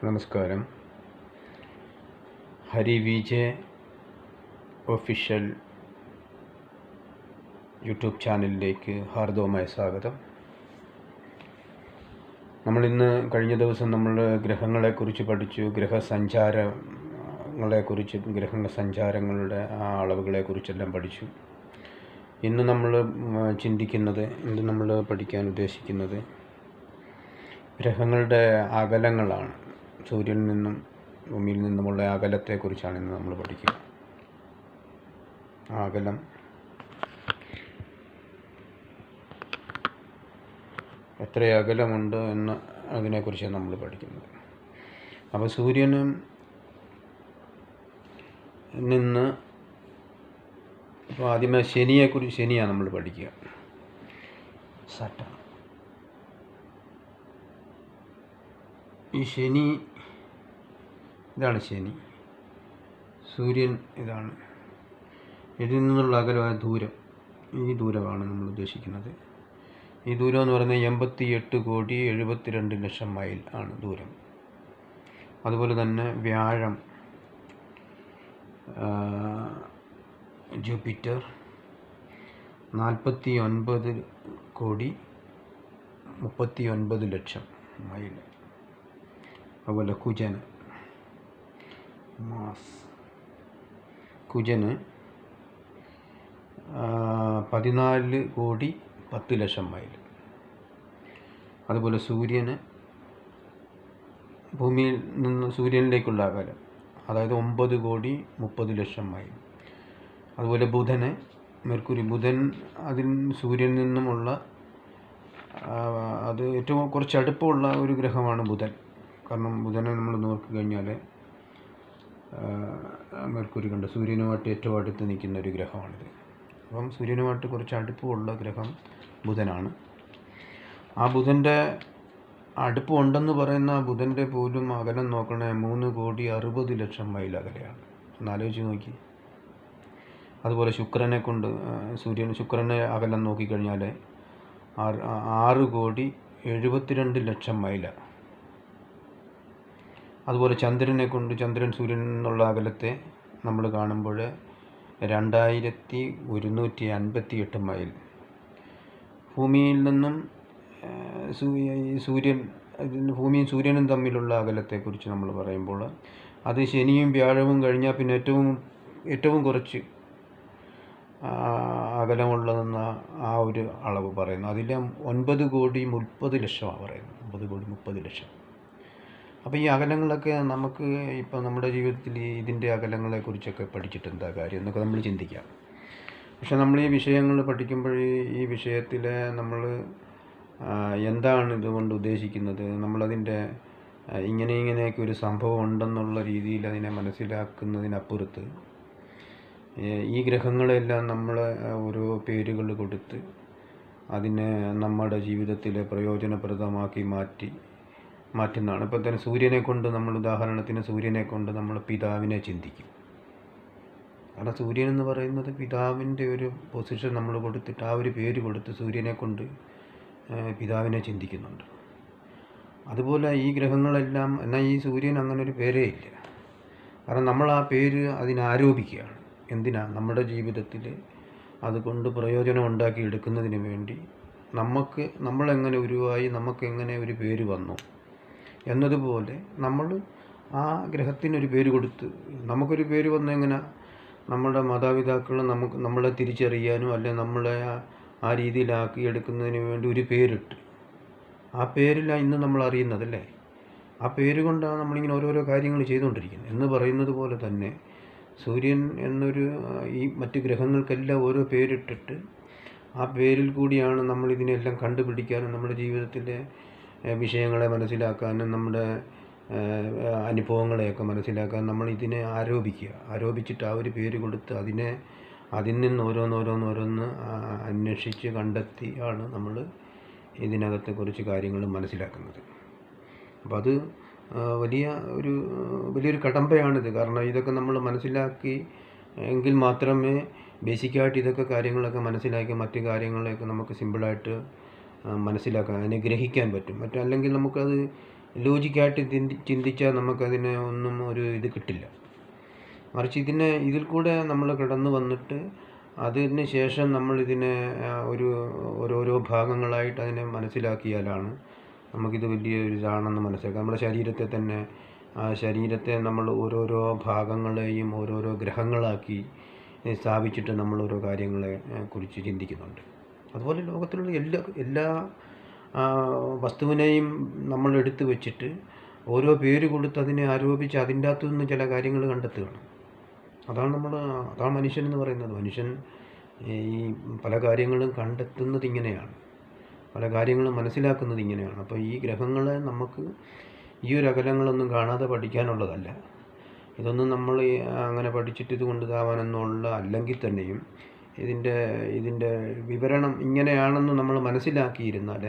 നമസ്കാരം. Hari Vijay official YouTube ചാനലിലേക്ക് ഹാർദവമായ സ്വാഗതം. നമ്മളിന്ന് കഴിഞ്ഞ ദിവസം നമ്മൾ ഗ്രഹങ്ങളെക്കുറിച്ച് പഠിച്ചു, ഗ്രഹസഞ്ചാരങ്ങളെക്കുറിച്ച്, ഗ്രഹസഞ്ചാരങ്ങളുടെ ആ അളവുകളെക്കുറിച്ചെല്ലാം പഠിച്ചു. ഇന്ന് നമ്മൾ പഠിക്കാൻ ഉദ്ദേശിക്കുന്നത് ഗ്രഹങ്ങളുടെ അകലങ്ങളാണ്. സൂര്യനിൽ നിന്നും ഭൂമിയിൽ നിന്നുമുള്ള അകലത്തെക്കുറിച്ചാണ് ഇന്ന് നമ്മൾ പഠിക്കുക. അകലം എത്ര അകലമുണ്ട് എന്ന് അതിനെക്കുറിച്ചാണ് നമ്മൾ പഠിക്കുന്നത്. അപ്പോൾ സൂര്യനിൽ നിന്ന് ഇപ്പോൾ ആദ്യമേ ശനിയാണ് നമ്മൾ പഠിക്കുക. സാറ്റർൺ, ഈ ശനി, ഇതാണ് ശനി. സൂര്യൻ ഇതാണ്. ഇതിൽ നിന്നുള്ള അകലമായ ദൂരം, ഈ ദൂരമാണ് നമ്മൾ ഉദ്ദേശിക്കുന്നത്. ഈ ദൂരം എന്ന് പറയുന്നത് 88,72,00,000 മൈൽ ആണ് ദൂരം. അതുപോലെ തന്നെ വ്യാഴം, ജൂപ്പിറ്റർ 49,39,00,000 മൈൽ. അതുപോലെ കുജന് 14,10,00,000 മൈൽ. അതുപോലെ സൂര്യന് ഭൂമിയിൽ നിന്ന് സൂര്യനിലേക്കുള്ള അകലം, അതായത് 9,30,00,000 മൈൽ. അതുപോലെ ബുധൻ അതിൽ സൂര്യനിൽ നിന്നുമുള്ള അത് ഏറ്റവും കുറച്ച് അടുപ്പമുള്ള ഒരു ഗ്രഹമാണ് ബുധൻ. കാരണം ബുധനെ നമ്മൾ നോക്കിക്കഴിഞ്ഞാൽ മെർക്കുരി കണ്ട് സൂര്യനുമായിട്ട് ഏറ്റവും അടുത്ത് നിൽക്കുന്ന ഒരു ഗ്രഹമാണിത്. അപ്പം സൂര്യനുമായിട്ട് കുറച്ച് അടുപ്പമുള്ള ഗ്രഹം ബുധനാണ്. ആ ബുധൻ്റെ അടുപ്പമുണ്ടെന്ന് പറയുന്ന ബുധൻ്റെ പോലും അകലം നോക്കണേ 3,60,00,000 മൈൽ അകലെയാണ്. ഒന്ന് ആലോചിച്ച് നോക്കി. അതുപോലെ ശുക്രനെ അകലം നോക്കിക്കഴിഞ്ഞാൽ 6,72,00,000 മൈലാണ്. അതുപോലെ ചന്ദ്രൻ സൂര്യനിൽ നിന്നുള്ള അകലത്തെ നമ്മൾ കാണുമ്പോൾ 2,158 മൈൽ. ഭൂമിയിൽ നിന്നും ഭൂമിയും സൂര്യനും തമ്മിലുള്ള അകലത്തെക്കുറിച്ച് നമ്മൾ പറയുമ്പോൾ അത് ശനിയും വ്യാഴവും കഴിഞ്ഞാൽ പിന്നെ ഏറ്റവും കുറച്ച് അകലമുള്ളതെന്ന ആ ഒരു അളവ് പറയുന്നു. അതിൽ 9,30,00,000 പറയുന്നത്. 9,30,00,000. അപ്പോൾ ഈ അകലങ്ങളൊക്കെ നമുക്ക് ഇപ്പോൾ നമ്മുടെ ജീവിതത്തിൽ ഇതിൻ്റെ അകലങ്ങളെക്കുറിച്ചൊക്കെ പഠിച്ചിട്ട് എന്താ കാര്യം എന്നൊക്കെ നമ്മൾ ചിന്തിക്കാം. പക്ഷെ നമ്മൾ ഈ വിഷയങ്ങൾ പഠിക്കുമ്പോൾ ഈ വിഷയത്തിൽ നമ്മൾ എന്താണ് ഇതുകൊണ്ട് ഉദ്ദേശിക്കുന്നത്, നമ്മളതിൻ്റെ ഇങ്ങനെയൊക്കെ ഒരു സംഭവം ഉണ്ടെന്നുള്ള രീതിയിൽ അതിനെ മനസ്സിലാക്കുന്നതിനപ്പുറത്ത് ഈ ഗ്രഹങ്ങളെല്ലാം നമ്മൾ ഓരോ പേരുകൾ കൊടുത്ത് അതിനെ നമ്മുടെ ജീവിതത്തിൽ പ്രയോജനപ്രദമാക്കി മാറ്റുന്നതാണ്. ഇപ്പോൾ തന്നെ ഉദാഹരണത്തിന് സൂര്യനെ കൊണ്ട് നമ്മൾ പിതാവിനെ ചിന്തിക്കും. കാരണം സൂര്യൻ എന്ന് പറയുന്നത് പിതാവിൻ്റെ ഒരു പൊസിഷൻ നമ്മൾ കൊടുത്തിട്ട് ആ ഒരു പേര് കൊടുത്ത് സൂര്യനെ കൊണ്ട് പിതാവിനെ ചിന്തിക്കുന്നുണ്ട്. അതുപോലെ ഈ ഗ്രഹങ്ങളെല്ലാം, എന്നാൽ ഈ സൂര്യൻ അങ്ങനെ ഒരു പേരേ ഇല്ല. കാരണം നമ്മൾ ആ പേര് അതിനാരോപിക്കുകയാണ്. എന്തിനാ? നമ്മുടെ ജീവിതത്തിൽ അതുകൊണ്ട് പ്രയോജനം ഉണ്ടാക്കിയെടുക്കുന്നതിന് വേണ്ടി നമ്മളെങ്ങനെ ഉരുവായി, നമുക്കെങ്ങനെ ഒരു പേര് വന്നു എന്നതുപോലെ നമ്മൾ ആ ഗ്രഹത്തിനൊരു പേര് കൊടുത്ത്, നമുക്കൊരു പേര് വന്നെങ്ങനെ നമ്മുടെ മാതാപിതാക്കൾ നമ്മളെ തിരിച്ചറിയാനും അല്ലെ നമ്മളെ ആ രീതിയിലാക്കി എടുക്കുന്നതിന് വേണ്ടി ഒരു പേരിട്ട്, ആ പേരിലാണ് ഇന്ന് നമ്മൾ അറിയുന്നതല്ലേ. ആ പേര് കൊണ്ടാണ് നമ്മളിങ്ങനെ ഓരോരോ കാര്യങ്ങൾ ചെയ്തുകൊണ്ടിരിക്കുന്നത്. എന്ന് പറയുന്നത് പോലെ തന്നെ സൂര്യൻ ഈ മറ്റ് ഗ്രഹങ്ങൾക്കെല്ലാം ഓരോ പേരിട്ടിട്ട് ആ പേരിൽ കൂടിയാണ് നമ്മളിതിനെല്ലാം കണ്ടുപിടിക്കാനും നമ്മുടെ ജീവിതത്തിലെ വിഷയങ്ങളെ മനസ്സിലാക്കാനും നമ്മുടെ അനുഭവങ്ങളെയൊക്കെ മനസ്സിലാക്കാൻ നമ്മൾ ഇതിനെ ആരോപിച്ചിട്ട് ആ ഒരു പേര് കൊടുത്ത് അതിൽ നിന്ന് ഓരോന്ന് അന്വേഷിച്ച് കണ്ടെത്തിയാണ് നമ്മൾ ഇതിനകത്തെ കുറച്ച് കാര്യങ്ങൾ മനസ്സിലാക്കുന്നത്. അപ്പോൾ അത് വലിയൊരു കടമ്പയാണിത്. കാരണം ഇതൊക്കെ നമ്മൾ മനസ്സിലാക്കി എങ്കിൽ മാത്രമേ ബേസിക്കായിട്ട് ഇതൊക്കെ കാര്യങ്ങളൊക്കെ മനസ്സിലാക്കി മറ്റു കാര്യങ്ങളെയൊക്കെ നമുക്ക് സിമ്പിളായിട്ട് മനസ്സിലാക്കാൻ, അതിനെ ഗ്രഹിക്കാൻ പറ്റും. അല്ലെങ്കിൽ നമുക്കത് ലോജിക്കായിട്ട് ചിന്തിച്ചാൽ നമുക്കതിന് ഒന്നും ഒരു ഇത് കിട്ടില്ല. മറിച്ച് ഇതിൽ കൂടെ നമ്മൾ കടന്നു വന്നിട്ട് അതിന് ശേഷം നമ്മളിതിനെ ഓരോരോ ഭാഗങ്ങളായിട്ട് അതിനെ മനസ്സിലാക്കിയാലാണ് നമുക്കിത് വലിയൊരു ഇതാണെന്ന് മനസ്സിലാക്കാം. നമ്മുടെ ശരീരത്തെ നമ്മൾ ഓരോരോ ഭാഗങ്ങളെയും ഓരോരോ ഗ്രഹങ്ങളാക്കി സ്ഥാപിച്ചിട്ട് നമ്മൾ ഓരോ കാര്യങ്ങളെ കുറിച്ച് ചിന്തിക്കുന്നുണ്ട്. അതുപോലെ ലോകത്തിലുള്ള എല്ലാ വസ്തുവിനെയും നമ്മൾ എടുത്തു വച്ചിട്ട് ഓരോ പേര് കൊടുത്ത് അതിനെ ആരോപിച്ച് അതിൻ്റെ അകത്തു നിന്ന് ചില കാര്യങ്ങൾ കണ്ടെത്തുകയാണ്. അതാണ് മനുഷ്യൻ പറയുന്നത്. മനുഷ്യൻ ഈ പല കാര്യങ്ങളും കണ്ടെത്തുന്നത് ഇങ്ങനെയാണ്, പല കാര്യങ്ങളും മനസ്സിലാക്കുന്നത് ഇങ്ങനെയാണ്. അപ്പോൾ ഈ ഗ്രഹങ്ങളെ നമുക്ക് ഈ ഒരു അകലങ്ങളൊന്നും കാണാതെ പഠിക്കാനുള്ളതല്ല. ഇതൊന്നും നമ്മൾ അങ്ങനെ പഠിച്ചിട്ട് ഇത് കൊണ്ടുതാവാനെന്നുള്ള അല്ലെങ്കിൽ തന്നെയും ഇതിൻ്റെ വിവരണം ഇങ്ങനെയാണെന്ന് നമ്മൾ മനസ്സിലാക്കിയിരുന്നാൽ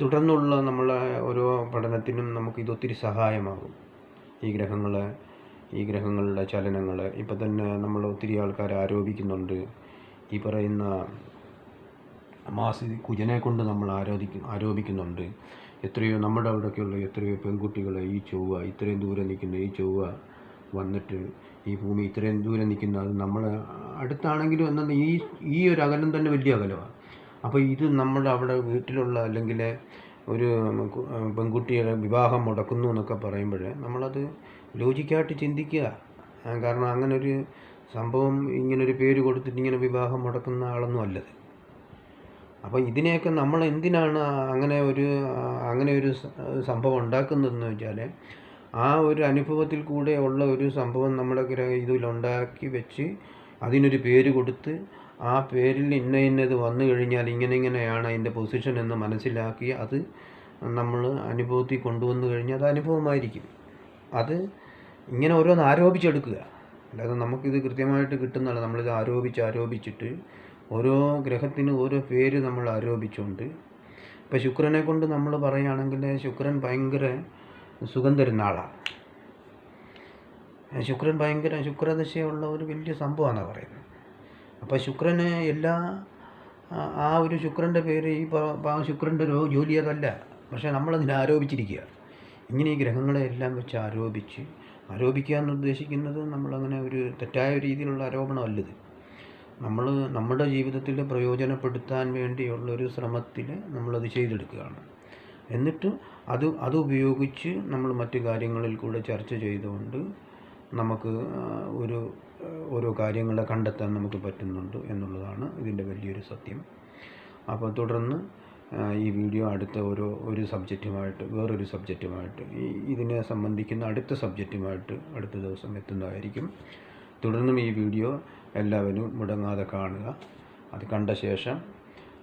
തുടർന്നുള്ള നമ്മളെ ഓരോ പഠനത്തിനും നമുക്കിതൊത്തിരി സഹായമാകും. ഈ ഗ്രഹങ്ങളുടെ ചലനങ്ങൾ ഇപ്പം തന്നെ നമ്മൾ ഒത്തിരി ആൾക്കാർ ആരോപിക്കുന്നുണ്ട്. ഈ പറയുന്ന മാസി കുജനെ കൊണ്ട് നമ്മൾ ആരോപിക്കുന്നുണ്ട്. എത്രയോ നമ്മുടെ അവിടെയൊക്കെയുള്ള എത്രയോ പെൺകുട്ടികളെ ഇത്രയും ദൂരെ നിൽക്കുന്ന ഈ ചൊവ്വ വന്നിട്ട് ഈ ഭൂമി ഇത്രയും ദൂരെ നിൽക്കുന്ന അത് നമ്മൾ അടുത്താണെങ്കിലും എന്നാൽ ഈ ഒരു അകലം തന്നെ വലിയ അകലമാണ്. അപ്പോൾ ഇത് നമ്മുടെ അവിടെ വീട്ടിലുള്ള അല്ലെങ്കിൽ ഒരു പെൺകുട്ടിയുടെ വിവാഹം മുടക്കുന്നു എന്നൊക്കെ പറയുമ്പോൾ നമ്മളത് ലോജിക്കായിട്ട് ചിന്തിക്കുക. കാരണം അങ്ങനൊരു സംഭവം ഇങ്ങനൊരു പേര് കൊടുത്തിട്ട് ഇങ്ങനെ വിവാഹം മുടക്കുന്ന ആളൊന്നും അല്ലത്. അപ്പോൾ ഇതിനെയൊക്കെ നമ്മൾ എന്തിനാണ് അങ്ങനെ ഒരു സംഭവം ഉണ്ടാക്കുന്നതെന്ന് വെച്ചാൽ ആ ഒരു അനുഭവത്തിൽ കൂടെ ഉള്ള ഒരു സംഭവം നമ്മുടെ ഇതിലുണ്ടാക്കി വെച്ച് അതിനൊരു പേര് കൊടുത്ത് ആ പേരിൽ ഇന്നത് വന്നു കഴിഞ്ഞാൽ ഇങ്ങനെയാണ് അതിൻ്റെ പൊസിഷൻ എന്ന് മനസ്സിലാക്കി അത് നമ്മൾ അനുഭവത്തിൽ കൊണ്ടുവന്നു കഴിഞ്ഞാൽ അത് അനുഭവമായിരിക്കും. അത് ഇങ്ങനെ ഓരോന്ന് ആരോപിച്ചെടുക്കുക, അല്ലാതെ നമുക്കിത് കൃത്യമായിട്ട് കിട്ടുന്നതല്ല. നമ്മളിത് ആരോപിച്ചിട്ട് ഓരോ ഗ്രഹത്തിനും ഓരോ പേര് നമ്മൾ ആരോപിച്ചുകൊണ്ട്, ഇപ്പോൾ ശുക്രനെ കൊണ്ട് നമ്മൾ പറയുകയാണെങ്കിൽ ശുക്രൻ ഭയങ്കര സുഖം തരുന്ന ആളാണ്. ശുക്രദശയുള്ള ഒരു വലിയ സംഭവമാണെന്നാണ് പറയുന്നത്. അപ്പോൾ ശുക്രന് ആ ഒരു ശുക്രൻ്റെ പേര് ഈ ശുക്രൻ്റെ ജോലി അതല്ല, പക്ഷേ നമ്മളതിനെ ആരോപിച്ചിരിക്കുക. ഇങ്ങനെ ഈ ഗ്രഹങ്ങളെ എല്ലാം വെച്ച് ആരോപിക്കുക എന്ന് ഉദ്ദേശിക്കുന്നത് നമ്മളങ്ങനെ ഒരു തെറ്റായ രീതിയിലുള്ള ആരോപണമല്ലത്. നമ്മുടെ ജീവിതത്തിൽ പ്രയോജനപ്പെടുത്താൻ വേണ്ടിയുള്ളൊരു ശ്രമത്തിൽ നമ്മളത് ചെയ്തെടുക്കുകയാണ്. എന്നിട്ട് അത് ഉപയോഗിച്ച് നമ്മൾ മറ്റു കാര്യങ്ങളിൽ കൂടെ ചർച്ച ചെയ്തുകൊണ്ട് നമുക്ക് ഓരോ കാര്യങ്ങളെ കണ്ടെത്താൻ നമുക്ക് പറ്റുന്നുണ്ട് എന്നുള്ളതാണ് ഇതിൻ്റെ വലിയൊരു സത്യം. അപ്പോൾ തുടർന്ന് ഈ വീഡിയോ അടുത്ത ഒരു സബ്ജക്റ്റുമായിട്ട് വേറൊരു സബ്ജക്റ്റുമായിട്ട് ഇതിനെ സംബന്ധിക്കുന്ന അടുത്ത സബ്ജക്റ്റുമായിട്ട് അടുത്ത ദിവസം എത്തുന്നതായിരിക്കും. തുടർന്നും ഈ വീഡിയോ എല്ലാവരും മുടങ്ങാതെ കാണുക. അത് കണ്ട ശേഷം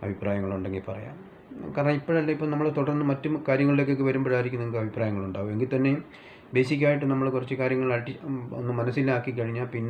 അഭിപ്രായങ്ങളുണ്ടെങ്കിൽ പറയാം. കാരണം ഇപ്പം നമ്മൾ തുടർന്ന് മറ്റു കാര്യങ്ങളിലേക്കൊക്കെ വരുമ്പോഴായിരിക്കും നിങ്ങൾക്ക് അഭിപ്രായങ്ങളുണ്ടാവും. എങ്കിൽ തന്നെയും ബേസിക്കായിട്ട് നമ്മൾ കുറച്ച് കാര്യങ്ങൾ ഒന്ന് മനസ്സിലാക്കി കഴിഞ്ഞാൽ പിന്നെ